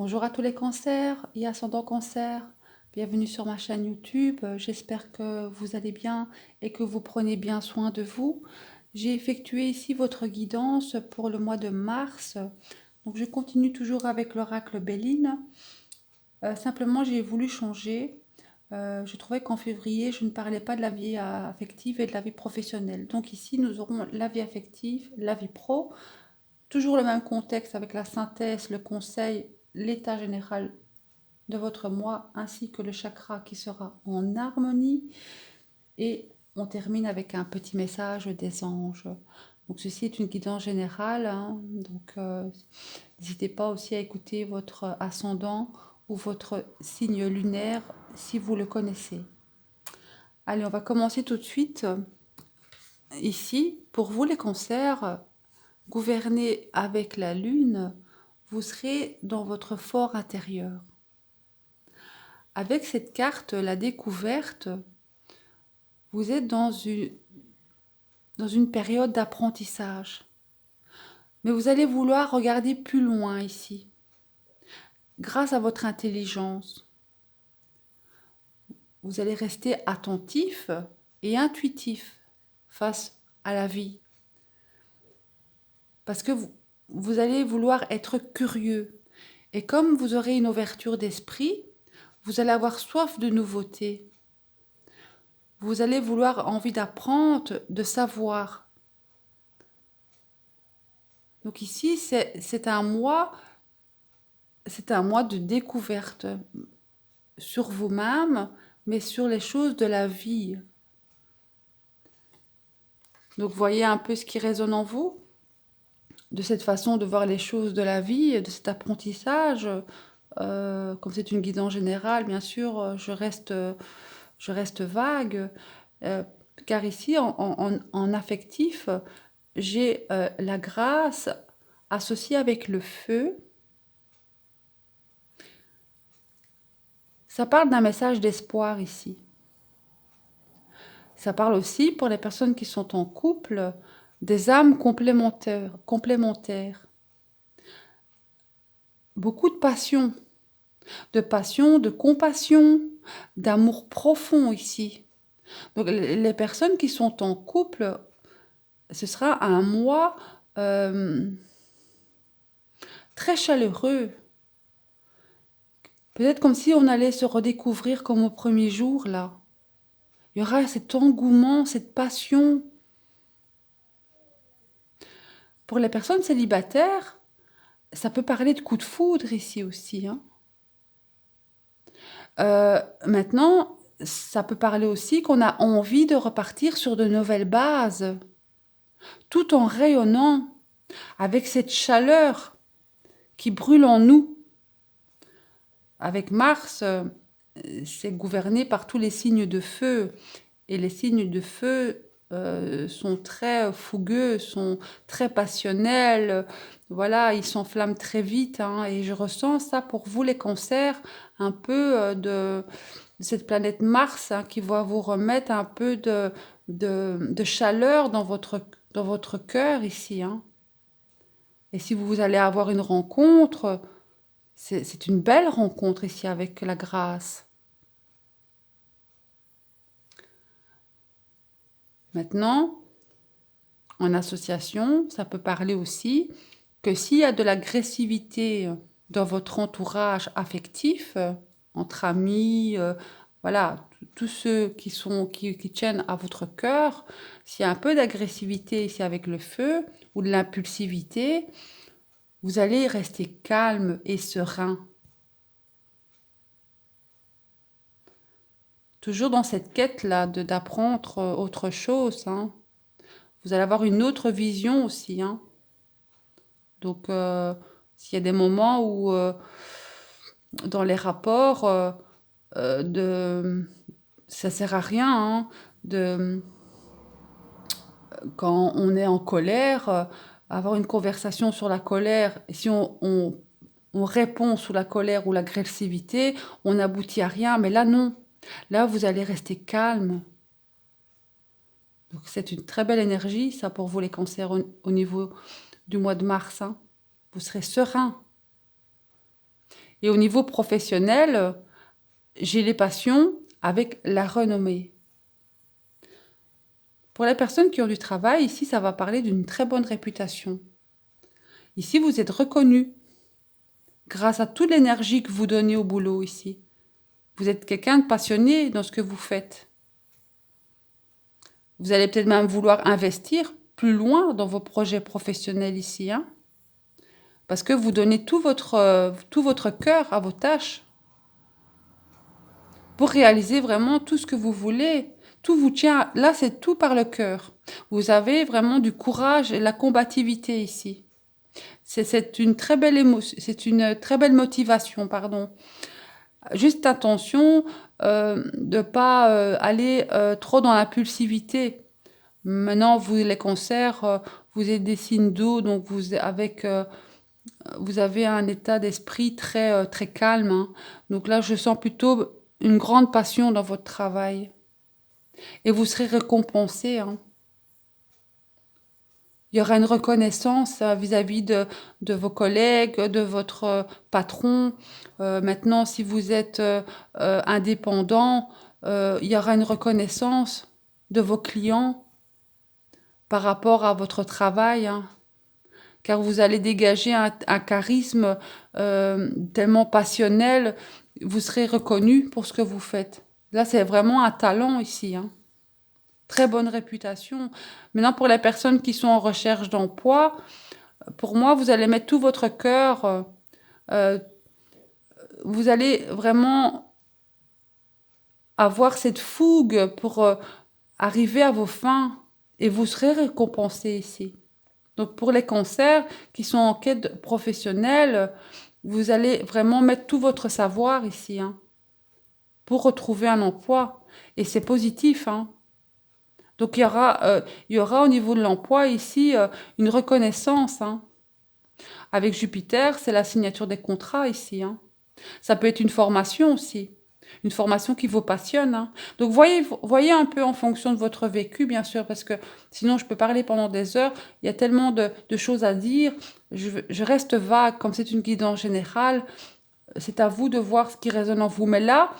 Bonjour à tous les cancers et ascendants cancer. Bienvenue sur ma chaîne YouTube. J'espère que vous allez bien et que vous prenez bien soin de vous. J'ai effectué ici votre guidance pour le mois de mars. Donc je continue toujours avec l'oracle Béline. Simplement, j'ai voulu changer. Je trouvais qu'en février, je ne parlais pas de la vie affective et de la vie professionnelle. Donc ici, nous aurons la vie affective, la vie pro. Toujours le même contexte avec la synthèse, le conseil, l'état général de votre mois ainsi que le chakra qui sera en harmonie. Et on termine avec un petit message des anges. Donc ceci est une guidance générale, hein. Donc n'hésitez pas aussi à écouter votre ascendant ou votre signe lunaire si vous le connaissez. Allez, on va commencer tout de suite. Ici, pour vous les cancers, gouvernés avec la lune, vous serez dans votre fort intérieur. Avec cette carte, la découverte, vous êtes dans une période d'apprentissage. Mais vous allez vouloir regarder plus loin ici, grâce à votre intelligence. Vous allez rester attentif et intuitif face à la vie. Parce que vous allez vouloir être curieux. Et comme vous aurez une ouverture d'esprit, vous allez avoir soif de nouveautés. Vous allez vouloir envie d'apprendre, de savoir. Donc ici, c'est un mois de découverte sur vous-même, mais sur les choses de la vie. Donc voyez un peu ce qui résonne en vous, de cette façon de voir les choses de la vie, de cet apprentissage. Comme c'est une guidance générale, bien sûr, je reste vague, car ici, en affectif, j'ai la grâce associée avec le feu. Ça parle d'un message d'espoir ici. Ça parle aussi, pour les personnes qui sont en couple, des âmes complémentaires. Beaucoup de compassion, d'amour profond ici. Donc les personnes qui sont en couple, ce sera un mois très chaleureux. Peut-être comme si on allait se redécouvrir comme au premier jour, là. Il y aura cet engouement, cette passion. Pour les personnes célibataires, ça peut parler de coup de foudre ici aussi, hein. Maintenant, ça peut parler aussi qu'on a envie de repartir sur de nouvelles bases, tout en rayonnant avec cette chaleur qui brûle en nous. Avec Mars, c'est gouverné par tous les signes de feu. Et les signes de feu sont très fougueux, sont très passionnels. Voilà, ils s'enflamment très vite, hein. Et je ressens ça pour vous les cancers, un peu de cette planète Mars, hein, qui va vous remettre un peu de chaleur dans votre cœur ici, hein. Et si vous allez avoir une rencontre, c'est une belle rencontre ici avec la grâce. Maintenant, en association, ça peut parler aussi que s'il y a de l'agressivité dans votre entourage affectif, entre amis, voilà, tous ceux qui tiennent à votre cœur, s'il y a un peu d'agressivité ici avec le feu ou de l'impulsivité, vous allez rester calme et serein. Toujours dans cette quête-là d'apprendre autre chose, hein. Vous allez avoir une autre vision aussi, hein. Donc, s'il y a des moments où, dans les rapports, ça sert à rien, hein, quand on est en colère, avoir une conversation sur la colère. Et si on répond sous la colère ou l'agressivité, on n'aboutit à rien. Mais là, non. Là, vous allez rester calme. Donc, c'est une très belle énergie, ça, pour vous, les cancers, au niveau du mois de mars, hein. Vous serez serein. Et au niveau professionnel, j'ai les passions avec la renommée. Pour les personnes qui ont du travail, ici, ça va parler d'une très bonne réputation. Ici, vous êtes reconnu grâce à toute l'énergie que vous donnez au boulot ici. Vous êtes quelqu'un de passionné dans ce que vous faites. Vous allez peut-être même vouloir investir plus loin dans vos projets professionnels ici, hein, parce que vous donnez tout votre cœur à vos tâches pour réaliser vraiment tout ce que vous voulez. Tout vous tient, là c'est tout par le cœur. Vous avez vraiment du courage et de la combativité ici. C'est une très belle émotion, c'est une très belle motivation, pardon. Juste attention de ne pas aller trop dans l'impulsivité. Maintenant, vous, les concerts, vous êtes des signes d'eau, donc vous avez un état d'esprit très calme, hein. Donc là, je sens plutôt une grande passion dans votre travail. Et vous serez récompensé, hein. Il y aura une reconnaissance vis-à-vis de vos collègues, de votre patron. Maintenant, si vous êtes indépendant, il y aura une reconnaissance de vos clients par rapport à votre travail, hein, car vous allez dégager un charisme tellement passionnel, vous serez reconnu pour ce que vous faites. Là, c'est vraiment un talent ici, hein. Très bonne réputation. Maintenant, pour les personnes qui sont en recherche d'emploi, pour moi, vous allez mettre tout votre cœur, euh, vous allez vraiment avoir cette fougue pour arriver à vos fins et vous serez récompensé ici. Donc pour les cancers qui sont en quête professionnelle, vous allez vraiment mettre tout votre savoir ici, hein, pour retrouver un emploi. Et c'est positif, hein. Donc il y aura au niveau de l'emploi ici une reconnaissance, hein. Avec Jupiter, c'est la signature des contrats ici, hein. Ça peut être une formation aussi. Une formation qui vous passionne, hein. Donc voyez un peu en fonction de votre vécu, bien sûr, parce que sinon je peux parler pendant des heures. Il y a tellement de choses à dire. Je reste vague, comme c'est une guidance générale. C'est à vous de voir ce qui résonne en vous. Mais là,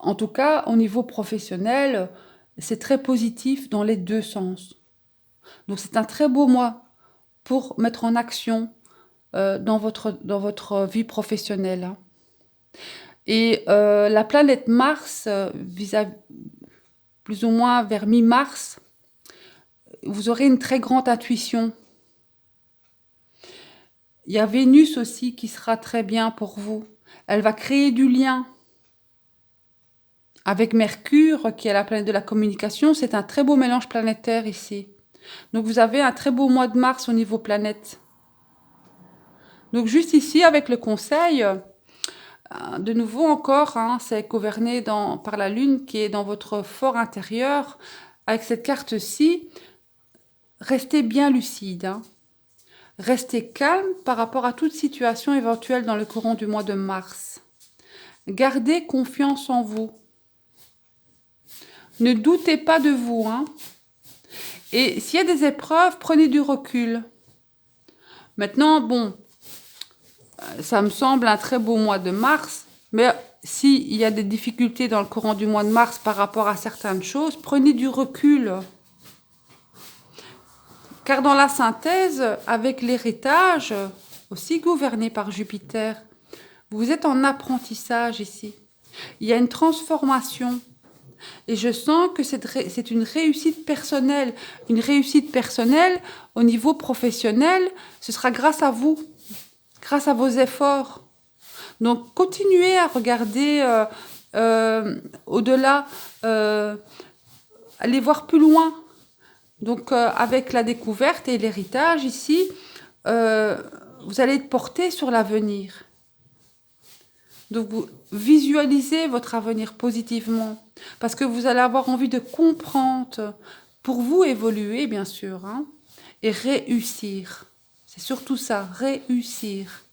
en tout cas, au niveau professionnel, c'est très positif dans les deux sens. Donc c'est un très beau mois pour mettre en action dans votre vie professionnelle, hein. Et la planète Mars, plus ou moins vers mi-mars, vous aurez une très grande intuition. Il y a Vénus aussi qui sera très bien pour vous. Elle va créer du lien. Avec Mercure, qui est la planète de la communication, c'est un très beau mélange planétaire ici. Donc vous avez un très beau mois de mars au niveau planète. Donc juste ici, avec le conseil, de nouveau encore, hein, c'est gouverné par la Lune qui est dans votre fort intérieur. Avec cette carte-ci, restez bien lucide, hein. Restez calme par rapport à toute situation éventuelle dans le courant du mois de mars. Gardez confiance en vous. Ne doutez pas de vous, hein. Et s'il y a des épreuves, prenez du recul. Maintenant, bon, ça me semble un très beau mois de mars, mais s'il y a des difficultés dans le courant du mois de mars par rapport à certaines choses, prenez du recul. Car dans la synthèse, avec l'héritage, aussi gouverné par Jupiter, vous êtes en apprentissage ici. Il y a une transformation. Et je sens que c'est une réussite personnelle. Une réussite personnelle au niveau professionnel, ce sera grâce à vous, grâce à vos efforts. Donc, continuez à regarder au-delà, allez voir plus loin. Donc, avec la découverte et l'héritage ici, vous allez être porté sur l'avenir. Donc, vous visualisez votre avenir positivement parce que vous allez avoir envie de comprendre pour vous évoluer, bien sûr, hein, et réussir. C'est surtout ça, réussir.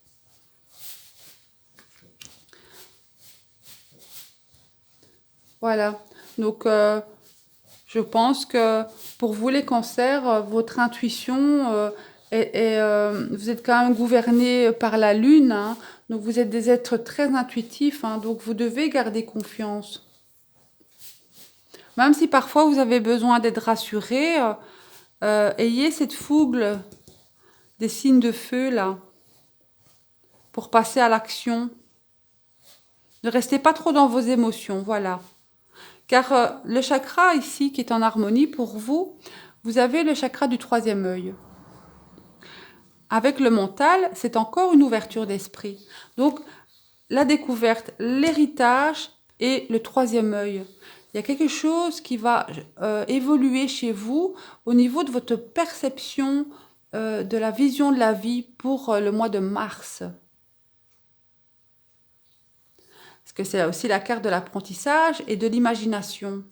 Voilà. Donc, je pense que pour vous, les cancers, votre intuition Vous êtes quand même gouverné par la lune, hein, donc vous êtes des êtres très intuitifs, hein, donc vous devez garder confiance. Même si parfois vous avez besoin d'être rassuré, ayez cette fougue des signes de feu là, pour passer à l'action. Ne restez pas trop dans vos émotions, voilà. Car le chakra ici qui est en harmonie pour vous, vous avez le chakra du troisième œil. Avec le mental, c'est encore une ouverture d'esprit. Donc, la découverte, l'héritage et le troisième œil. Il y a quelque chose qui va évoluer chez vous au niveau de votre perception de la vision de la vie pour le mois de mars. Parce que c'est aussi la carte de l'apprentissage et de l'imagination.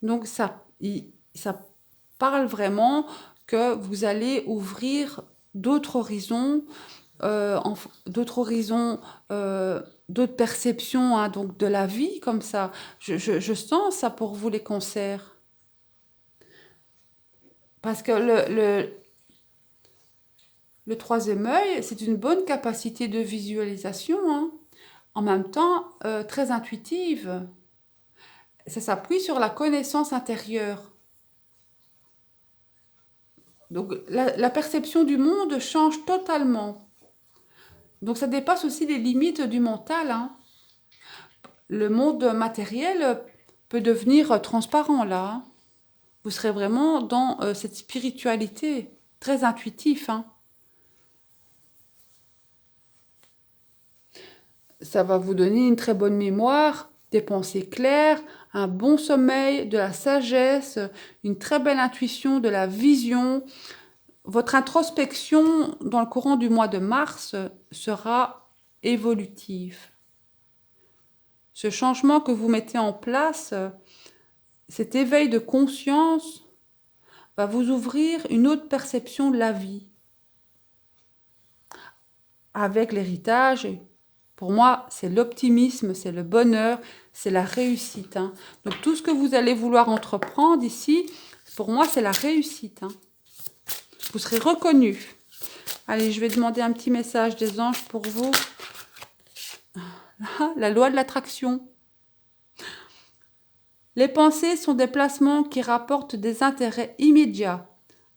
Donc, ça parle vraiment que vous allez ouvrir d'autres horizons, d'autres perceptions, hein, donc de la vie comme ça. Je sens ça pour vous les cancers. Parce que le troisième œil, c'est une bonne capacité de visualisation, hein, en même temps très intuitive. Ça s'appuie sur la connaissance intérieure. Donc la perception du monde change totalement. Donc ça dépasse aussi les limites du mental, hein. Le monde matériel peut devenir transparent là, hein. Vous serez vraiment dans cette spiritualité, très intuitif, hein. Ça va vous donner une très bonne mémoire, des pensées claires, un bon sommeil, de la sagesse, une très belle intuition, de la vision. Votre introspection dans le courant du mois de mars sera évolutive. Ce changement que vous mettez en place, cet éveil de conscience, va vous ouvrir une autre perception de la vie. Avec l'héritage, pour moi, c'est l'optimisme, c'est le bonheur, c'est la réussite, hein. Donc tout ce que vous allez vouloir entreprendre ici, pour moi, c'est la réussite, hein. Vous serez reconnu. Allez, je vais demander un petit message des anges pour vous. La loi de l'attraction. Les pensées sont des placements qui rapportent des intérêts immédiats.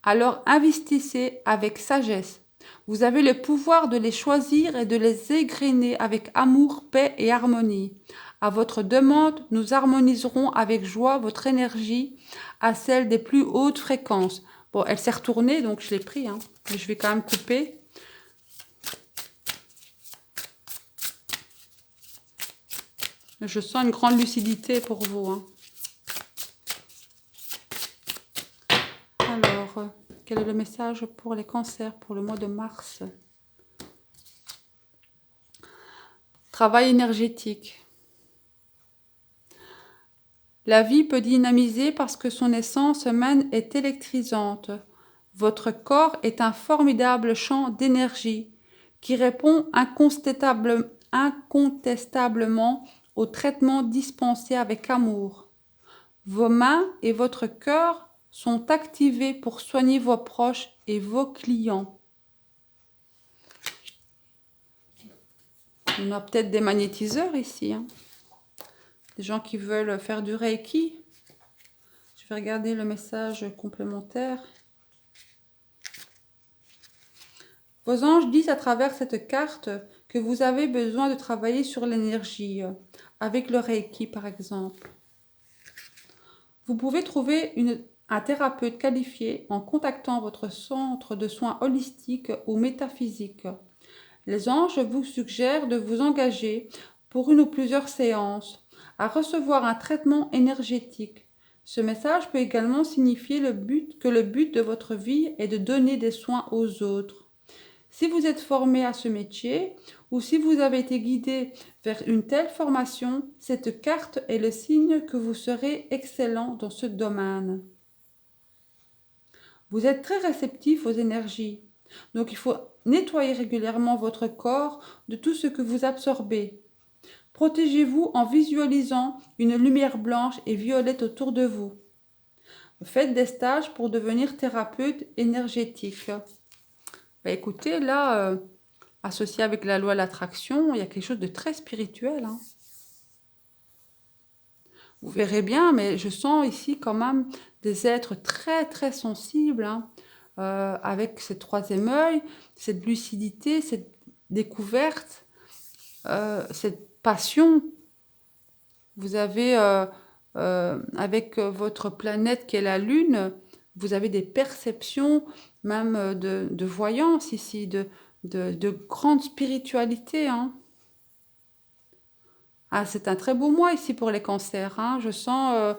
Alors investissez avec sagesse. Vous avez le pouvoir de les choisir et de les égrener avec amour, paix et harmonie. À votre demande, nous harmoniserons avec joie votre énergie à celle des plus hautes fréquences. Bon, elle s'est retournée, donc je l'ai pris, hein. Mais je vais quand même couper. Je sens une grande lucidité pour vous, hein. Alors, quel est le message pour les cancers pour le mois de mars? Travail énergétique. La vie peut dynamiser parce que son essence même est électrisante. Votre corps est un formidable champ d'énergie qui répond incontestablement au traitement dispensé avec amour. Vos mains et votre cœur sont activés pour soigner vos proches et vos clients. On a peut-être des magnétiseurs ici, hein. Des gens qui veulent faire du Reiki. Je vais regarder le message complémentaire. Vos anges disent à travers cette carte que vous avez besoin de travailler sur l'énergie, avec le Reiki par exemple. Vous pouvez trouver un thérapeute qualifié en contactant votre centre de soins holistiques ou métaphysiques. Les anges vous suggèrent de vous engager pour une ou plusieurs séances à recevoir un traitement énergétique. Ce message peut également signifier que le but de votre vie est de donner des soins aux autres. Si vous êtes formé à ce métier ou si vous avez été guidé vers une telle formation, cette carte est le signe que vous serez excellent dans ce domaine. Vous êtes très réceptif aux énergies, donc il faut nettoyer régulièrement votre corps de tout ce que vous absorbez. Protégez-vous en visualisant une lumière blanche et violette autour de vous. Faites des stages pour devenir thérapeute énergétique. Bah, écoutez, là, associé avec la loi de l'attraction, il y a quelque chose de très spirituel, hein. Vous verrez bien, mais je sens ici quand même des êtres très très sensibles, hein, avec ce troisième œil, cette lucidité, cette découverte, cette passion. Vous avez, avec votre planète qui est la Lune, vous avez des perceptions même de voyance ici, de grande spiritualité, hein. Ah, c'est un très beau mois ici pour les cancers, hein. Je sens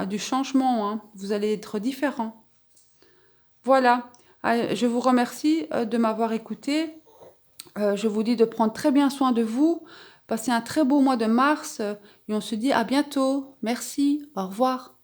du changement, hein. Vous allez être différent. Voilà. Ah, je vous remercie de m'avoir écouté. Je vous dis de prendre très bien soin de vous. Passez un très beau mois de mars et on se dit à bientôt. Merci. Au revoir.